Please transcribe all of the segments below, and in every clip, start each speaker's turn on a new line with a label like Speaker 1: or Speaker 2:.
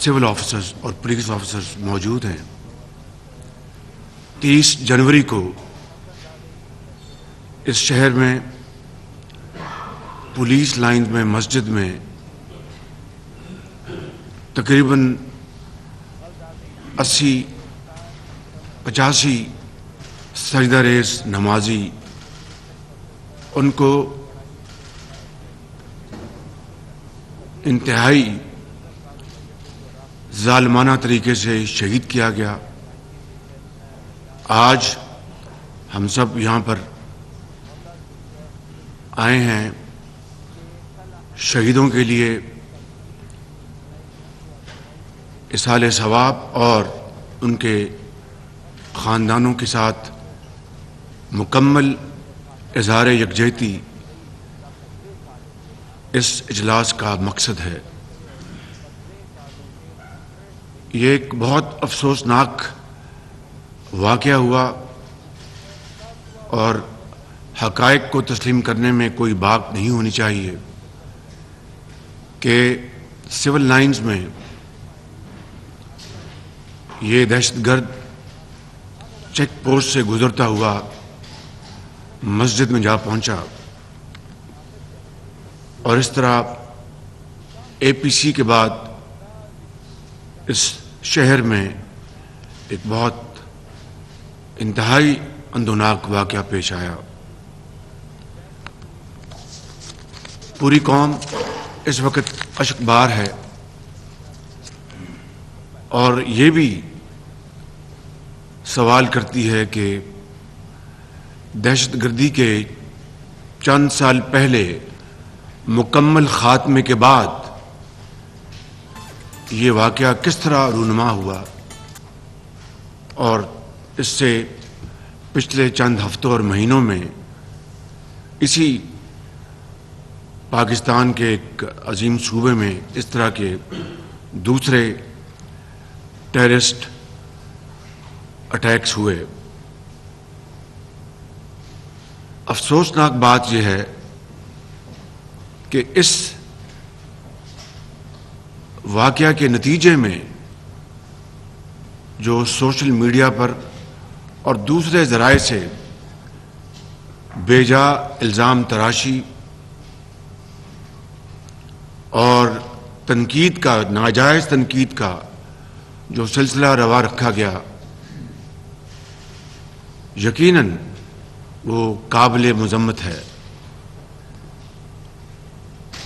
Speaker 1: Civil officers اور police officers موجود ہیں. 30 جنوری کو اس شہر میں پولیس لائن میں مسجد میں تقریباً 80-85 سجدہ ریز نمازی ان کو انتہائی ظالمانہ طریقے سے شہید کیا گیا. آج ہم سب یہاں پر آئے ہیں شہیدوں کے لیے اصالِ ثواب اور ان کے خاندانوں کے ساتھ مکمل اظہار یکجہتی اس اجلاس کا مقصد ہے. یہ ایک بہت افسوسناک واقعہ ہوا اور حقائق کو تسلیم کرنے میں کوئی بات نہیں ہونی چاہیے کہ سول لائنز میں یہ دہشت گرد چیک پوسٹ سے گزرتا ہوا مسجد میں جا پہنچا اور اس طرح اے پی سی کے بعد اس شہر میں ایک بہت انتہائی اندوناک واقعہ پیش آیا. پوری قوم اس وقت اشکبار ہے اور یہ بھی سوال کرتی ہے کہ دہشت گردی کے چند سال پہلے مکمل خاتمے کے بعد یہ واقعہ کس طرح رونما ہوا اور اس سے پچھلے چند ہفتوں اور مہینوں میں اسی پاکستان کے ایک عظیم صوبے میں اس طرح کے دوسرے ٹیررسٹ اٹیکس ہوئے. افسوسناک بات یہ ہے کہ اس واقعہ کے نتیجے میں جو سوشل میڈیا پر اور دوسرے ذرائع سے بے جا الزام تراشی اور تنقید کا ناجائز تنقید کا جو سلسلہ روا رکھا گیا یقیناً وہ قابل مذمت ہے.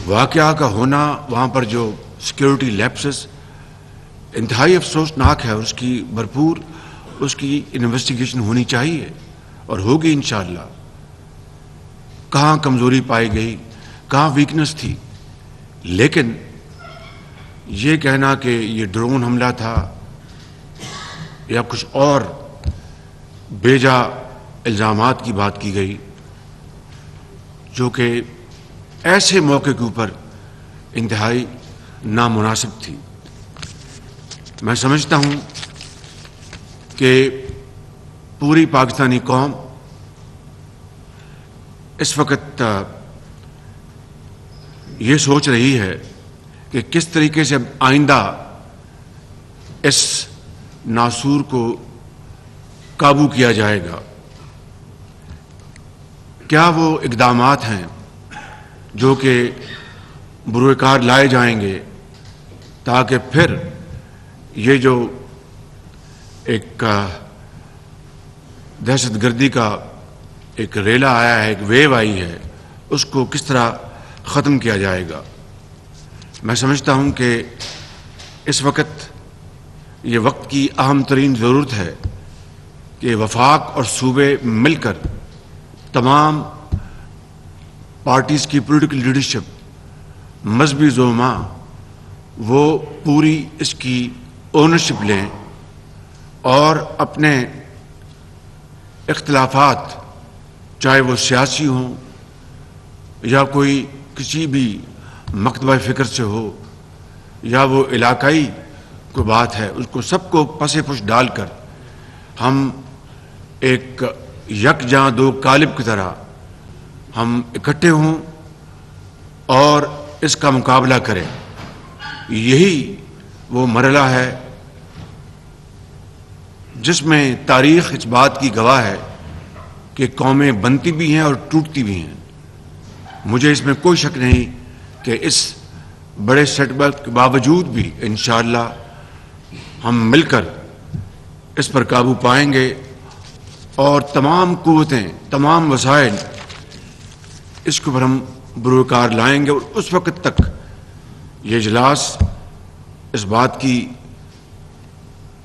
Speaker 1: واقعہ کا ہونا وہاں پر جو سیکیورٹی لیپسز انتہائی افسوسناک ہے, اس کی بھرپور اس کی انویسٹیگیشن ہونی چاہیے اور ہوگی انشاءاللہ. کہاں کمزوری پائی گئی, کہاں ویکنس تھی, لیکن یہ کہنا کہ یہ ڈرون حملہ تھا یا کچھ اور بیجا الزامات کی بات کی گئی جو کہ ایسے موقع کے اوپر انتہائی نامناسب تھی. میں سمجھتا ہوں کہ پوری پاکستانی قوم اس وقت یہ سوچ رہی ہے کہ کس طریقے سے آئندہ اس ناسور کو قابو کیا جائے گا. کیا وہ اقدامات ہیں جو کہ بروئے کار لائے جائیں گے تاکہ پھر یہ جو ایک دہشت گردی کا ایک ریلا آیا ہے, ایک ویو آئی ہے, اس کو کس طرح ختم کیا جائے گا. میں سمجھتا ہوں کہ اس وقت یہ وقت کی اہم ترین ضرورت ہے کہ وفاق اور صوبے مل کر تمام پارٹیز کی پولیٹیکل لیڈرشپ, مذہبی زعماء, وہ پوری اس کی اونرشپ لیں اور اپنے اختلافات چاہے وہ سیاسی ہوں یا کوئی کسی بھی مکتبہ فکر سے ہو یا وہ علاقائی کوئی بات ہے, اس کو سب کو پس پش ڈال کر ہم ایک یکجاں دو قالب کی طرح ہم اکٹھے ہوں اور اس کا مقابلہ کریں. یہی وہ مرحلہ ہے جس میں تاریخ اس بات کی گواہ ہے کہ قومیں بنتی بھی ہیں اور ٹوٹتی بھی ہیں. مجھے اس میں کوئی شک نہیں کہ اس بڑے سیٹ بیک کے باوجود بھی انشاءاللہ ہم مل کر اس پر قابو پائیں گے اور تمام قوتیں، تمام وسائل اس کے اوپر ہم بروکار لائیں گے. اور اس وقت تک یہ اجلاس اس بات کی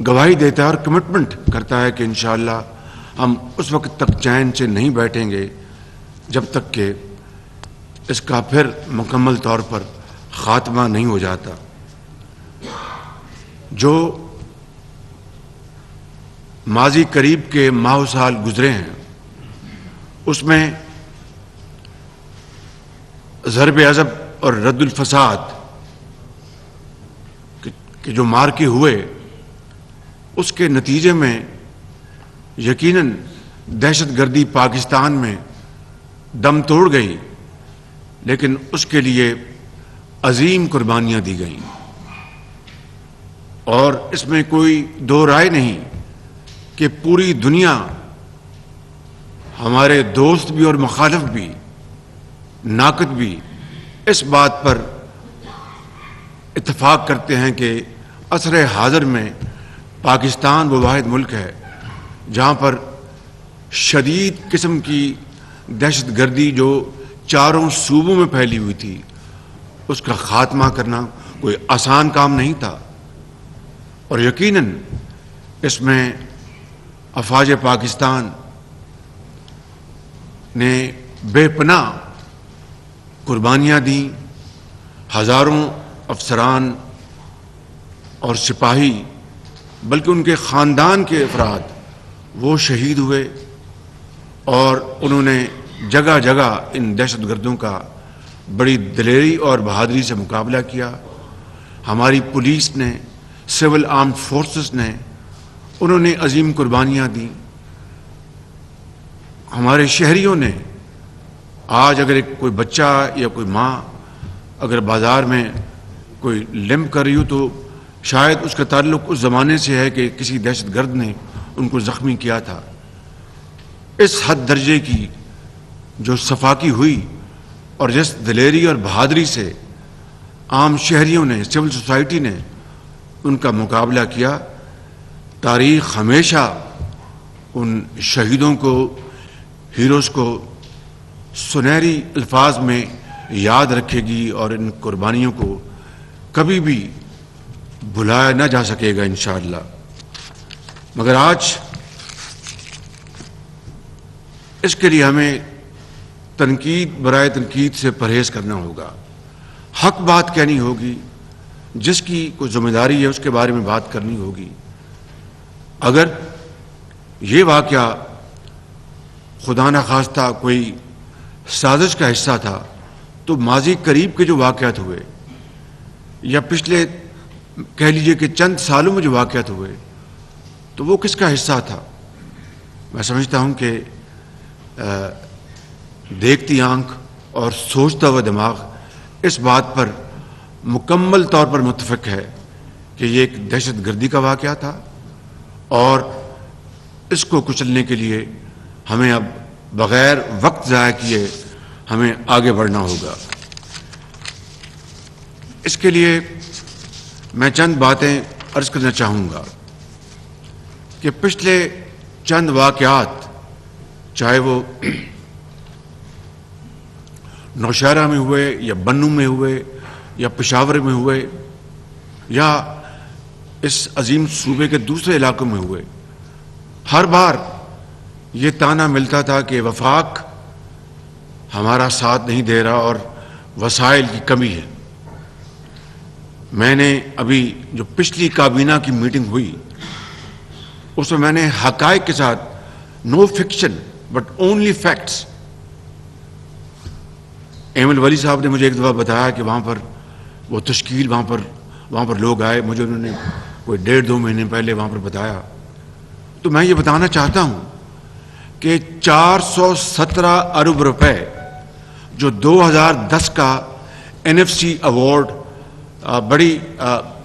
Speaker 1: گواہی دیتا ہے اور کمٹمنٹ کرتا ہے کہ انشاءاللہ ہم اس وقت تک چین سے نہیں بیٹھیں گے جب تک کہ اس کا پھر مکمل طور پر خاتمہ نہیں ہو جاتا. جو ماضی قریب کے ماہ و سال گزرے ہیں اس میں ضرب عضب اور رد الفساد کہ جو مارکے ہوئے اس کے نتیجے میں یقیناً دہشت گردی پاکستان میں دم توڑ گئی، لیکن اس کے لیے عظیم قربانیاں دی گئیں. اور اس میں کوئی دو رائے نہیں کہ پوری دنیا، ہمارے دوست بھی اور مخالف بھی، ناقد بھی، اس بات پر اتفاق کرتے ہیں کہ عصر حاضر میں پاکستان وہ واحد ملک ہے جہاں پر شدید قسم کی دہشت گردی جو چاروں صوبوں میں پھیلی ہوئی تھی اس کا خاتمہ کرنا کوئی آسان کام نہیں تھا. اور یقیناً اس میں افواج پاکستان نے بے پناہ قربانیاں دیں. ہزاروں افسران اور سپاہی بلکہ ان کے خاندان کے افراد وہ شہید ہوئے اور انہوں نے جگہ جگہ ان دہشت گردوں کا بڑی دلیری اور بہادری سے مقابلہ کیا. ہماری پولیس نے، سول آرمڈ فورسز نے، انہوں نے عظیم قربانیاں دیں. ہمارے شہریوں نے، آج اگر کوئی بچہ یا کوئی ماں اگر بازار میں کوئی لمپ کر رہی ہو تو شاید اس کا تعلق اس زمانے سے ہے کہ کسی دہشت گرد نے ان کو زخمی کیا تھا. اس حد درجے کی جو صفاقی ہوئی اور جس دلیری اور بہادری سے عام شہریوں نے، سول سوسائٹی نے ان کا مقابلہ کیا، تاریخ ہمیشہ ان شہیدوں کو، ہیروز کو سنہری الفاظ میں یاد رکھے گی اور ان قربانیوں کو کبھی بھی بھلایا نہ جا سکے گا انشاءاللہ. مگر آج اس کے لیے ہمیں تنقید برائے تنقید سے پرہیز کرنا ہوگا. حق بات کہنی ہوگی، جس کی کوئی ذمہ داری ہے اس کے بارے میں بات کرنی ہوگی. اگر یہ واقعہ خدا نخواستہ کوئی سازش کا حصہ تھا تو ماضی قریب کے جو واقعات ہوئے یا پچھلے کہہ لیجئے کہ چند سالوں میں جو واقعات ہوئے تو وہ کس کا حصہ تھا؟ میں سمجھتا ہوں کہ دیکھتی آنکھ اور سوچتا ہوا دماغ اس بات پر مکمل طور پر متفق ہے کہ یہ ایک دہشت گردی کا واقعہ تھا اور اس کو کچلنے کے لیے ہمیں اب بغیر وقت ضائع کیے ہمیں آگے بڑھنا ہوگا. اس کے لیے میں چند باتیں عرض کرنا چاہوں گا کہ پچھلے چند واقعات، چاہے وہ نوشہرہ میں ہوئے یا بنوں میں ہوئے یا پشاور میں ہوئے یا اس عظیم صوبے کے دوسرے علاقوں میں ہوئے، ہر بار یہ تانا ملتا تھا کہ وفاق ہمارا ساتھ نہیں دے رہا اور وسائل کی کمی ہے. میں نے ابھی جو پچھلی کابینہ کی میٹنگ ہوئی اس میں نے حقائق کے ساتھ، no fiction but only facts, Aimal Wali صاحب نے مجھے ایک دفعہ بتایا کہ وہاں پر وہ تشکیل، وہاں پر لوگ آئے، مجھے انہوں نے کوئی 1.5-2 مہینے پہلے وہاں پر بتایا. تو میں یہ بتانا چاہتا ہوں کہ 417 ارب روپے جو 2010 کا NFC ایوارڈ بڑی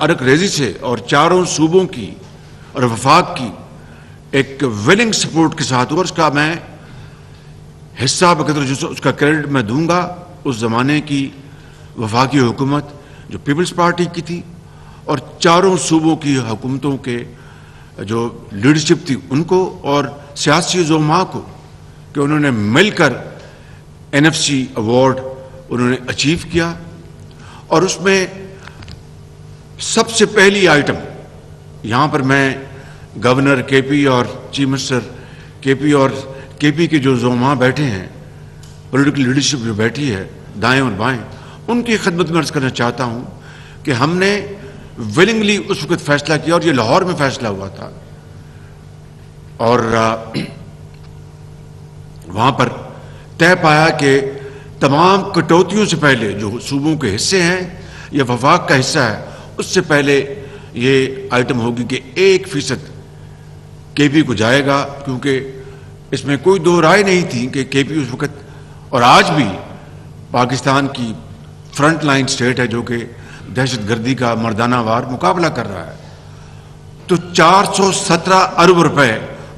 Speaker 1: ارک ریزی سے اور چاروں صوبوں کی اور وفاق کی ایک ویلنگ سپورٹ کے ساتھ، اور اس کا میں حصہ بقدر اس کا کریڈٹ میں دوں گا اس زمانے کی وفاقی حکومت جو پیپلز پارٹی کی تھی، اور چاروں صوبوں کی حکومتوں کے جو لیڈرشپ تھی ان کو، اور سیاسی زعماء کو، کہ انہوں نے مل کر NFC ایوارڈ انہوں نے اچیو کیا. اور اس میں سب سے پہلی آئٹم، یہاں پر میں گورنر کے پی اور چیف منسٹر کے پی کے جو زعماء بیٹھے ہیں، پولیٹیکل لیڈرشپ جو بیٹھی ہے دائیں اور بائیں، ان کی خدمت میں عرض کرنا چاہتا ہوں کہ ہم نے ویلنگلی اس وقت فیصلہ کیا، اور یہ لاہور میں فیصلہ ہوا تھا، اور وہاں پر طے پایا کہ تمام کٹوتیوں سے پہلے جو صوبوں کے حصے ہیں یا وفاق کا حصہ ہے، اس سے پہلے یہ آئٹم ہوگی کہ 1% کے پی کو جائے گا، کیونکہ اس میں کوئی دو رائے نہیں تھی کہ کے پی اس وقت اور آج بھی پاکستان کی فرنٹ لائن سٹیٹ ہے جو کہ دہشت گردی کا مردانہ وار مقابلہ کر رہا ہے. تو 417 ارب روپے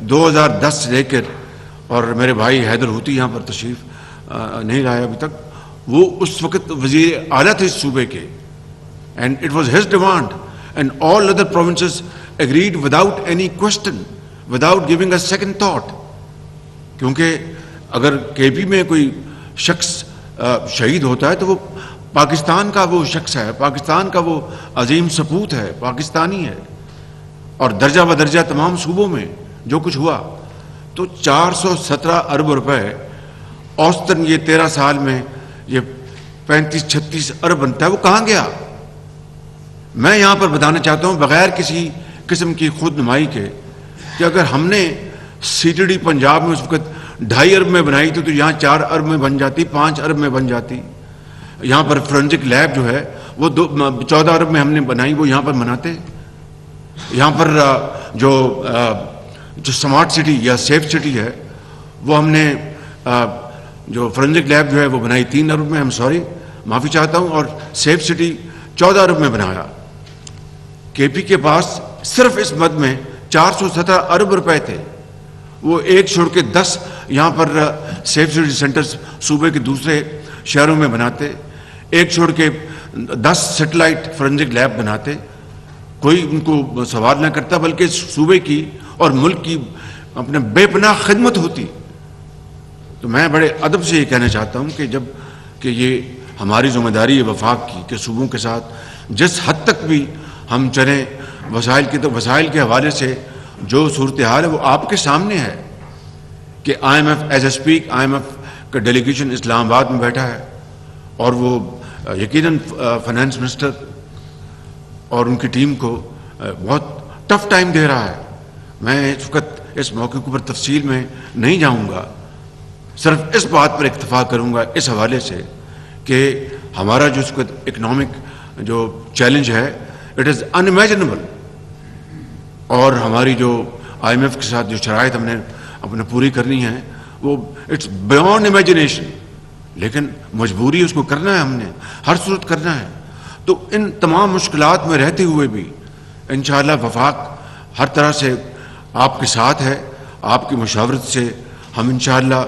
Speaker 1: 2010 سے لے کر، اور میرے بھائی حیدر ہوتی یہاں پر تشریف نہیں لایا ابھی تک، وہ اس وقت وزیر اعلیٰ تھے اس صوبے کے، and it was his demand and all other provinces agreed without any question, without giving a second thought. کیونکہ اگر کے پی میں کوئی شخص شہید ہوتا ہے تو وہ پاکستان کا وہ شخص ہے، پاکستان کا وہ عظیم سپوت ہے، پاکستانی ہے. اور درجہ بدرجہ تمام صوبوں میں جو کچھ ہوا، تو 417 ارب روپے اوسطاً یہ 13 سال میں یہ 35-36 ارب بنتا ہے، وہ کہاں گیا؟ میں یہاں پر بتانا چاہتا ہوں بغیر کسی قسم کی خود نمائی کے کہ اگر ہم نے CTD پنجاب میں اس وقت 2.5 ارب میں بنائی تھی تو یہاں 4 ارب میں بن جاتی، 5 ارب میں بن جاتی. یہاں پر فورنزک لیب جو ہے وہ 14 ارب میں ہم نے بنائی، وہ یہاں پر بناتے. یہاں پر جو سمارٹ سٹی یا سیف سٹی ہے وہ ہم نے جو فورنزک لیب جو ہے وہ بنائی 3 ارب میں، معافی چاہتا ہوں، اور سیف سٹی 14 ارب میں بنایا. کے پی کے پاس صرف اس مد میں 417 ارب روپے تھے، وہ ایک چھوڑ کے 10 یہاں پر سیف سٹی سینٹرز صوبے کے دوسرے شہروں میں بناتے، ایک چھوڑ کے 10 سیٹلائٹ فورنزک لیب بناتے. کوئی ان کو سوال نہ کرتا، بلکہ صوبے کی اور ملک کی اپنے بے پناہ خدمت ہوتی. تو میں بڑے ادب سے یہ کہنا چاہتا ہوں کہ یہ ہماری ذمہ داری ہے وفاق کی کہ صوبوں کے ساتھ جس حد تک بھی ہم چلیں وسائل کے حوالے سے جو صورتحال ہے وہ آپ کے سامنے ہے کہ IMF as a speak IMF کا ڈیلیگیشن اسلام آباد میں بیٹھا ہے، اور وہ یقیناً فائنانس منسٹر اور ان کی ٹیم کو بہت ٹف ٹائم دے رہا ہے. میں اس وقت اس موقع کے اوپر تفصیل میں نہیں جاؤں گا، صرف اس بات پر اکتفا کروں گا اس حوالے سے کہ ہمارا جو اس وقت اکنامک جو چیلنج ہے اٹ از انامیجنیبل، اور ہماری جو IMF کے ساتھ جو شرائط ہم نے اپنے پوری کرنی ہے وہ اٹس بیونڈ امیجنیشن، لیکن مجبوری اس کو کرنا ہے، ہم نے ہر صورت کرنا ہے. تو ان تمام مشکلات میں رہتے ہوئے بھی انشاءاللہ وفاق ہر طرح سے آپ کے ساتھ ہے. آپ کی مشاورت سے ہم انشاءاللہ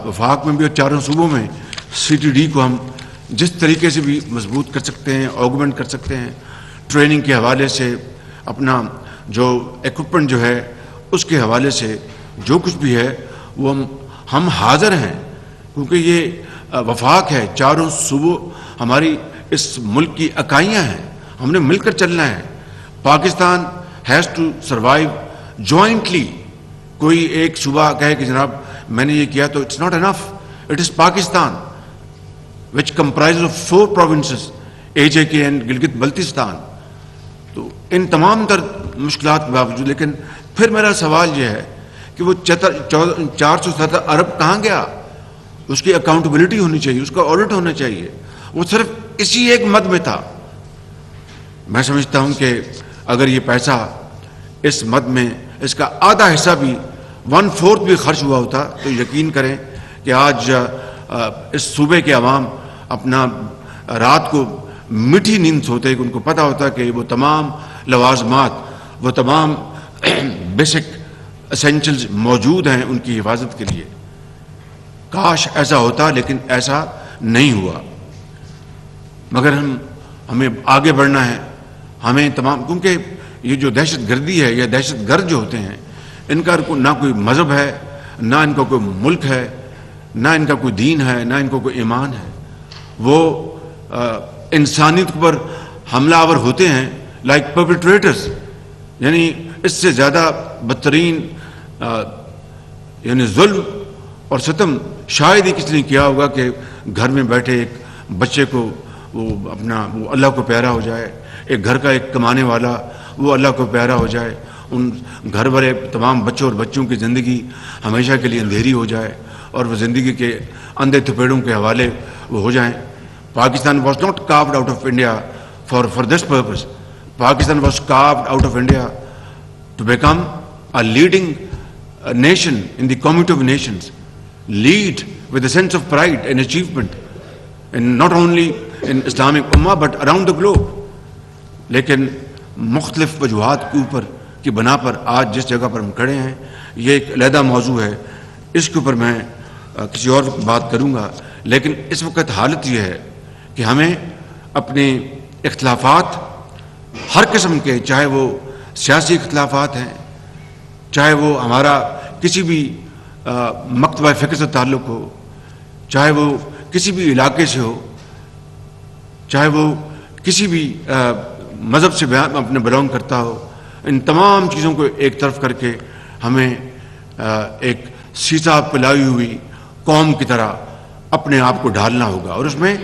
Speaker 1: وفاق میں بھی اور چاروں صوبوں میں CTD کو ہم جس طریقے سے بھی مضبوط کر سکتے ہیں، آگمنٹ کر سکتے ہیں، ٹریننگ کے حوالے سے، اپنا جو ایکوپمنٹ جو ہے اس کے حوالے سے جو کچھ بھی ہے وہ ہم حاضر ہیں. کیونکہ یہ وفاق ہے، چاروں صوبوں ہماری اس ملک کی اکائیاں ہیں، ہم نے مل کر چلنا ہے. Pakistan has to survive jointly. کوئی ایک صوبہ کہے کہ جناب میں نے یہ کیا تو it's not enough. It is Pakistan which comprise of 4 provinces AJK and Gilgit Baltistan. تو ان تمام تر مشکلات کے باوجود لیکن پھر میرا سوال یہ ہے کہ وہ 417 ارب کہاں گیا؟ اس کی اکاؤنٹیبلٹی ہونی چاہیے، اس کا آڈٹ ہونا چاہیے. وہ صرف اسی ایک مد میں تھا. میں سمجھتا ہوں کہ اگر یہ پیسہ اس مد میں اس کا آدھا حصہ بھی 1/4 بھی خرچ ہوا ہوتا تو یقین کریں کہ آج اس صوبے کے عوام اپنا رات کو میٹھی نیند سوتے کہ ان کو پتہ ہوتا کہ وہ تمام لوازمات، وہ تمام بیسک اسینشلز موجود ہیں ان کی حفاظت کے لیے. کاش ایسا ہوتا، لیکن ایسا نہیں ہوا. مگر ہمیں آگے بڑھنا ہے. ہمیں تمام، کیونکہ یہ جو دہشت گردی ہے یا دہشت گرد جو ہوتے ہیں، ان کا نہ کوئی مذہب ہے، نہ ان کا کوئی ملک ہے، نہ ان کا کوئی دین ہے، نہ ان کا کوئی ایمان ہے. وہ انسانیت پر حملہ آور ہوتے ہیں لائک پرپیٹریٹرز. یعنی اس سے زیادہ بدترین یعنی ظلم اور ستم شاید ہی کسی نے کیا ہوگا کہ گھر میں بیٹھے ایک بچے کو وہ اللہ کو پیارا ہو جائے، ایک گھر کا ایک کمانے والا وہ اللہ کو پیارا ہو جائے، ان گھر بھرے تمام بچوں اور بچوں کی زندگی ہمیشہ کے لیے اندھیری ہو جائے اور وہ زندگی کے اندھے تھپیڑوں کے حوالے وہ ہو جائیں. Pakistan was not carved out of India for this purpose. Pakistan was carved out of India to become a leading nation in the community of nations, lead with a sense of pride and achievement, and not only in Islamic Ummah but around the globe. لیکن مختلف وجوہات کے اوپر کی بنا پر آج جس جگہ پر ہم کھڑے ہیں یہ ایک علیحدہ موضوع ہے، اس کے اوپر میں کسی اور وقت بات کروں گا. لیکن اس وقت حالت یہ ہے کہ ہمیں اپنے اختلافات ہر قسم کے، چاہے وہ سیاسی اختلافات ہیں، چاہے وہ ہمارا کسی بھی مکتبہ فکر سے تعلق ہو، چاہے وہ کسی بھی علاقے سے ہو، چاہے وہ کسی بھی مذہب سے اپنے بلونگ کرتا ہو، ان تمام چیزوں کو ایک طرف کر کے ہمیں ایک سیسا پلائی ہوئی قوم کی طرح اپنے آپ کو ڈھالنا ہوگا. اور اس میں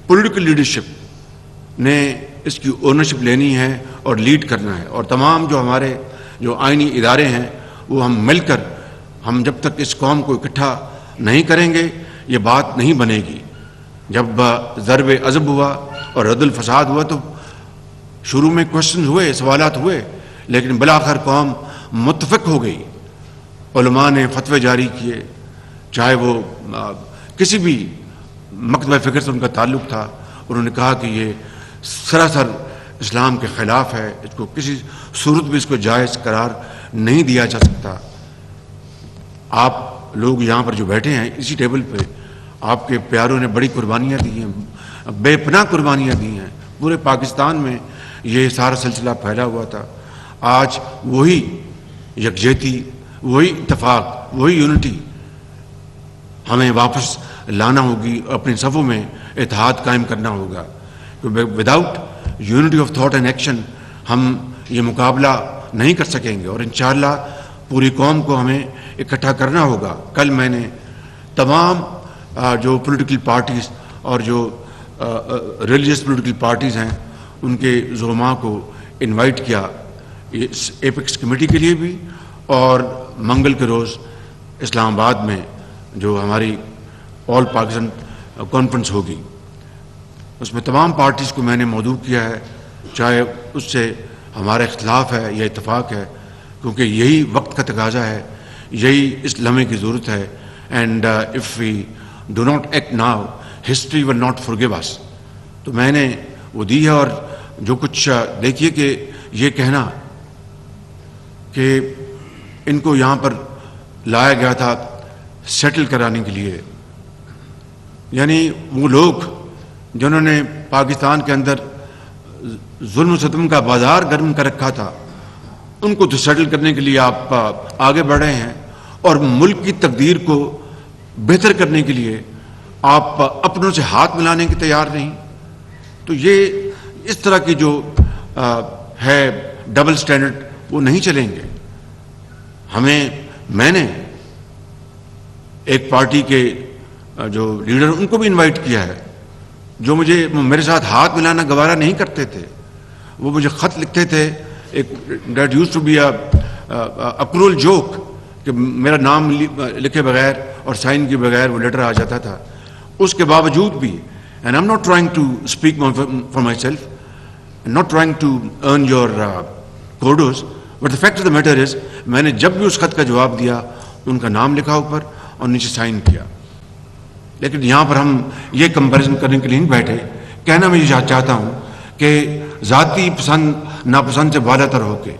Speaker 1: پولیٹیکل لیڈرشپ نے اس کی اونرشپ لینی ہے اور لیڈ کرنا ہے. اور تمام جو ہمارے جو آئینی ادارے ہیں وہ ہم مل کر، ہم جب تک اس قوم کو اکٹھا نہیں کریں گے یہ بات نہیں بنے گی. جب ضرب عضب ہوا اور رد الفساد ہوا تو شروع میں کوشچنز ہوئے، سوالات ہوئے، لیکن بالآخر قوم متفق ہو گئی. علماء نے فتوے جاری کیے، چاہے وہ کسی بھی مکتبہ فکر سے ان کا تعلق تھا، انہوں نے کہا کہ یہ سراسر اسلام کے خلاف ہے، اس کو کسی صورت بھی اس کو جائز قرار نہیں دیا جا سکتا. آپ لوگ یہاں پر جو بیٹھے ہیں اسی ٹیبل پہ، آپ کے پیاروں نے بڑی قربانیاں دی ہیں، بے پناہ قربانیاں دی ہیں. پورے پاکستان میں یہ سارا سلسلہ پھیلا ہوا تھا. آج وہی یکجہتی، وہی اتفاق، وہی یونٹی ہمیں واپس لانا ہوگی، اپنے صفوں میں اتحاد قائم کرنا ہوگا. Without unity of thought and action ہم یہ مقابلہ نہیں کر سکیں گے. اور انشاءاللہ پوری قوم کو ہمیں اکٹھا کرنا ہوگا. کل میں نے تمام جو پولیٹیکل پارٹیز اور جو ریلیجس پولیٹیکل پارٹیز ہیں ان کے زعماء کو انوائٹ کیا اس ایپیکس کمیٹی کے لیے بھی، اور منگل کے روز اسلام آباد میں جو ہماری آل پاکستان کانفرنس ہوگی اس میں تمام پارٹیز کو میں نے مدعو کیا ہے، چاہے اس سے ہمارا اختلاف ہے یا اتفاق ہے، کیونکہ یہی وقت کا تقاضا ہے، یہی اس لمحے کی ضرورت ہے. And if we do not act now history will not forgive us. تو میں نے وہ دی ہے. اور جو کچھ دیکھیے کہ یہ کہنا کہ ان کو یہاں پر لایا گیا تھا سیٹل کرانے کے لیے، یعنی وہ لوگ جنہوں نے پاکستان کے اندر ظلم و ستم کا بازار گرم کر رکھا تھا، ان کو تو سیٹل کرنے کے لیے آپ آگے بڑھ رہے ہیں، اور ملک کی تقدیر کو بہتر کرنے کے لیے آپ اپنوں سے ہاتھ ملانے کے تیار نہیں. تو یہ اس طرح کی جو ہے ڈبل سٹینڈرڈ وہ نہیں چلیں گے. میں نے ایک پارٹی کے جو لیڈر ان کو بھی انوائٹ کیا ہے جو میرے ساتھ ہاتھ ملانا گوارا نہیں کرتے تھے. وہ مجھے خط لکھتے تھے، ایک that used to be a cruel joke کہ میرا نام لکھے بغیر اور سائن کے بغیر وہ لیٹر آ جاتا تھا. اس کے باوجود بھی، and I am not trying to speak for myself, not trying to earn your kudos, but the fact of the matter is میں نے جب بھی اس خط کا جواب دیا ان کا نام لکھا اوپر اور نیچے سائن کیا. لیکن یہاں پر ہم یہ کمپیریزن کرنے کے لیے نہیں بیٹھے کہنا میں یہ چاہتا ہوں کہ ذاتی پسند ناپسند سے بالاتر ہو کے